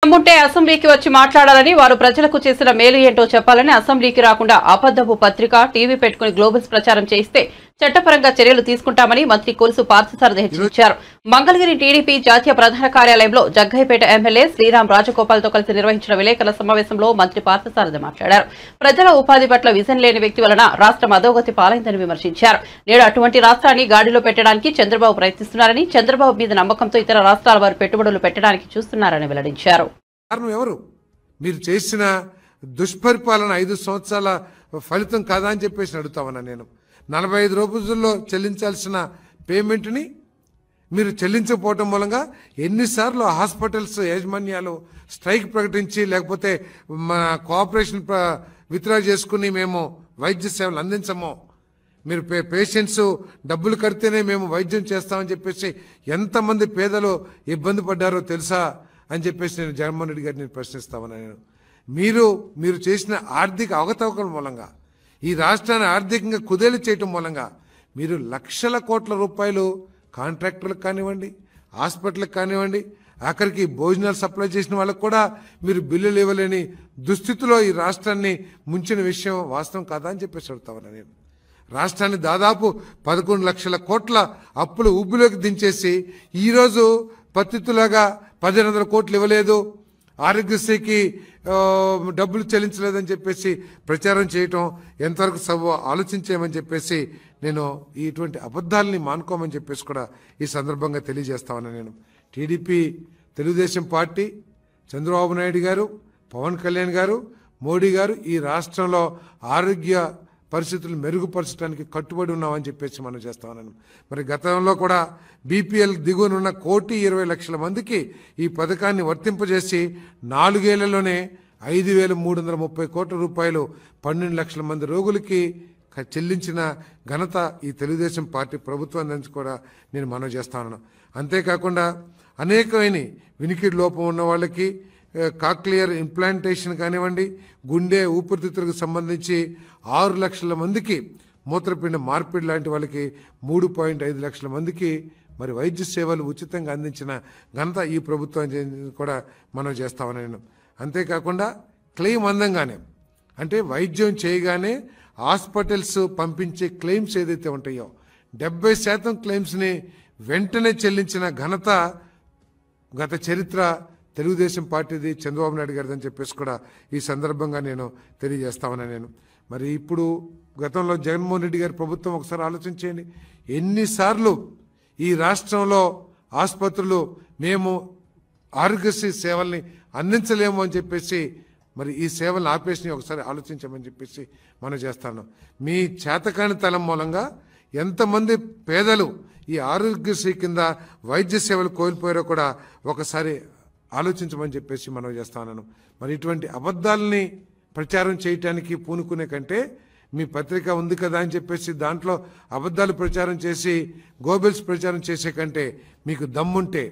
దమ్ముంటే అసెంబ్లీకి వచ్చి మాట్లాడాలని, వారు ప్రజలకు చేసిన మేలు ఏంటో చెప్పాలని, అసెంబ్లీకి రాకుండా అబద్ధపు పత్రిక, టీవీ పెట్టుకుని గ్లోబల్స్ ప్రచారం చేస్తే చట్టపరంగా చర్యలు తీసుకుంటామని మంత్రి కొలుసు పార్థసారథి హెచ్చరించారు. మంగళగిరి టీడీపీ జాతీయ ప్రధాన కార్యాలయంలో జగ్గయ్యపేట ఎమ్మెల్యే శ్రీరామ్ రాజగోపాల్తో కలిసి నిర్వహించిన విలేకరుల సమావేశంలో మంత్రి పార్థసారథి మాట్లాడారు. ప్రజల ఉపాధి పట్ల విజన్ లేని వ్యక్తి వలన రాష్ట్రం అధోగతి పాలైందని విమర్శించారు. నేడు అటువంటి రాష్ట్రాన్ని గాడిలో పెట్టడానికి చంద్రబాబు ప్రయత్నిస్తున్నారని, చంద్రబాబు మీద నమ్మకంతో ఇతర రాష్ట్రాల వారు పెట్టుబడులు పెట్టడానికి చూస్తున్నారని వెల్లడించారు. కారణం ఎవరు? మీరు చేసిన దుష్పరిపాలన 5 సంవత్సరాల ఫలితం కాదా అని చెప్పేసి అడుగుతామన్నా. నేను 45 రోజుల్లో చెల్లించాల్సిన పేమెంట్ని మీరు చెల్లించకపోవటం మూలంగా ఎన్నిసార్లు హాస్పిటల్స్ యాజమాన్యాలు స్ట్రైక్ ప్రకటించి, లేకపోతే మన కోఆపరేషన్ విత్డ్రా చేసుకుని మేము వైద్య సేవలు అందించము, మీరు పేషెంట్స్ డబ్బులు కడితేనే మేము వైద్యం చేస్తామని చెప్పేసి ఎంతమంది పేదలు ఇబ్బంది పడ్డారో తెలుసా అని చెప్పేసి నేను జగన్మోహన్ రెడ్డి గారిని ప్రశ్నిస్తామన్నా. నేను మీరు చేసిన ఆర్థిక అవకతవకల మూలంగా, ఈ రాష్ట్రాన్ని ఆర్థికంగా కుదేలు చేయటం మూలంగా మీరు లక్షల కోట్ల రూపాయలు కాంట్రాక్టర్లకు కానివ్వండి, హాస్పిటల్కి కానివ్వండి, ఆఖరికి భోజనాలు సప్లై చేసిన వాళ్ళకు కూడా మీరు బిల్లులు ఇవ్వలేని దుస్థితిలో ఈ రాష్ట్రాన్ని ముంచిన విషయం వాస్తవం కాదా అని చెప్పేసి అడుగుతామన్నా. నేను రాష్ట్రాన్ని దాదాపు 11 లక్షల కోట్ల అప్పులు ఊబిలోకి దించేసి ఈరోజు పత్తితులాగా 1500 కోట్లు ఇవ్వలేదు, ఆరోగ్యశ్రీకి డబ్బులు చెల్లించలేదని చెప్పేసి ప్రచారం చేయటం ఎంతవరకు ఆలోచించేయమని చెప్పేసి నేను ఇటువంటి అబద్ధాలని మానుకోమని చెప్పేసి కూడా ఈ సందర్భంగా తెలియజేస్తామని. నేను టీడీపీ, తెలుగుదేశం పార్టీ, చంద్రబాబు నాయుడు గారు, పవన్ కళ్యాణ్ గారు, మోడీ గారు ఈ రాష్ట్రంలో ఆరోగ్య పరిస్థితులు మెరుగుపరచడానికి కట్టుబడి ఉన్నామని చెప్పేసి మనం చేస్తామన్నాను. మరి గతంలో కూడా బీపీఎల్ దిగువనున్న 1,20,00,000 మందికి ఈ పథకాన్ని వర్తింపజేసి 4 ఏళ్లలోనే 5,330 కోట్ల రూపాయలు 12 లక్షల మంది రోగులకి చెల్లించిన ఘనత ఈ తెలుగుదేశం పార్టీ ప్రభుత్వం నుంచి కూడా నేను మనవి చేస్తాను. అంతేకాకుండా అనేకమైన వినికిడి లోపం ఉన్న వాళ్ళకి కాక్లియర్ ఇంప్లాంటేషన్ కానివ్వండి, గుండె ఊపిరితిత్తులకు సంబంధించి 6 లక్షల మందికి, మూత్రపిండ మార్పిడి లాంటి వాళ్ళకి 3.5 లక్షల మందికి మరి వైద్య సేవలు ఉచితంగా అందించిన ఘనత ఈ ప్రభుత్వం కూడా మనం చేస్తామని. నేను అంతేకాకుండా క్లెయిమ్ అందంగానే, అంటే వైద్యం చేయగానే హాస్పిటల్స్ పంపించే క్లెయిమ్స్ ఏదైతే ఉంటాయో 70% క్లెయిమ్స్ని వెంటనే చెల్లించిన ఘనత గత చరిత్ర తెలుగుదేశం పార్టీది, చంద్రబాబు నాయుడు గారిది అని చెప్పేసి కూడా ఈ సందర్భంగా నేను తెలియజేస్తామని. నేను మరి ఇప్పుడు గతంలో జగన్మోహన్ రెడ్డి గారి ప్రభుత్వం ఒకసారి ఆలోచించేయండి, ఎన్నిసార్లు ఈ రాష్ట్రంలో ఆసుపత్రులు మేము ఆరోగ్యశ్రీ సేవల్ని అందించలేము అని చెప్పేసి మరి ఈ సేవలను ఆపేసి ఒకసారి ఆలోచించమని చెప్పేసి మనం చేస్తాను. మీ చేతకాని తలం మూలంగా ఎంతమంది పేదలు ఈ ఆరోగ్యశ్రీ కింద వైద్య సేవలు కోల్పోయారో కూడా ఒకసారి ఆలోచించమని చెప్పేసి మనం చేస్తాను. మరి ఇటువంటి అబద్ధాలని ప్రచారం చేయటానికి పూనుకునే కంటే మీ పత్రిక ఉంది కదా అని చెప్పేసి దాంట్లో అబద్ధాలు ప్రచారం చేసి గోబెల్స్ ప్రచారం చేసే కంటే మీకు దమ్ముంటే,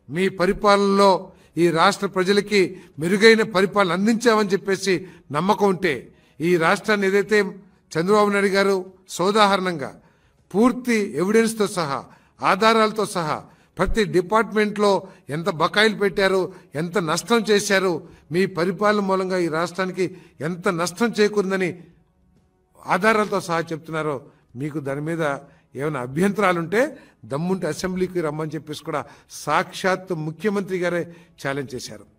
మీ పరిపాలనలో ఈ రాష్ట్ర ప్రజలకి మెరుగైన పరిపాలన అందించామని చెప్పేసి నమ్మకం ఉంటే, ఈ రాష్ట్రాన్ని ఏదైతే చంద్రబాబు నాయుడు గారు సోదాహరణంగా పూర్తి ఎవిడెన్స్తో సహా, ఆధారాలతో సహా ప్రతి డిపార్ట్మెంట్లో ఎంత బకాయిలు పెట్టారు, ఎంత నష్టం చేశారు, మీ పరిపాలన మూలంగా ఈ రాష్ట్రానికి ఎంత నష్టం చేకూరిందని ఆధారాలతో సహా చెప్తున్నారో, మీకు దాని మీద ఏమైనా అభ్యంతరాలుంటే దమ్ముంటే అసెంబ్లీకి రమ్మని చెప్పేసి కూడా సాక్షాత్ ముఖ్యమంత్రి గారే ఛాలెంజ్ చేశారు.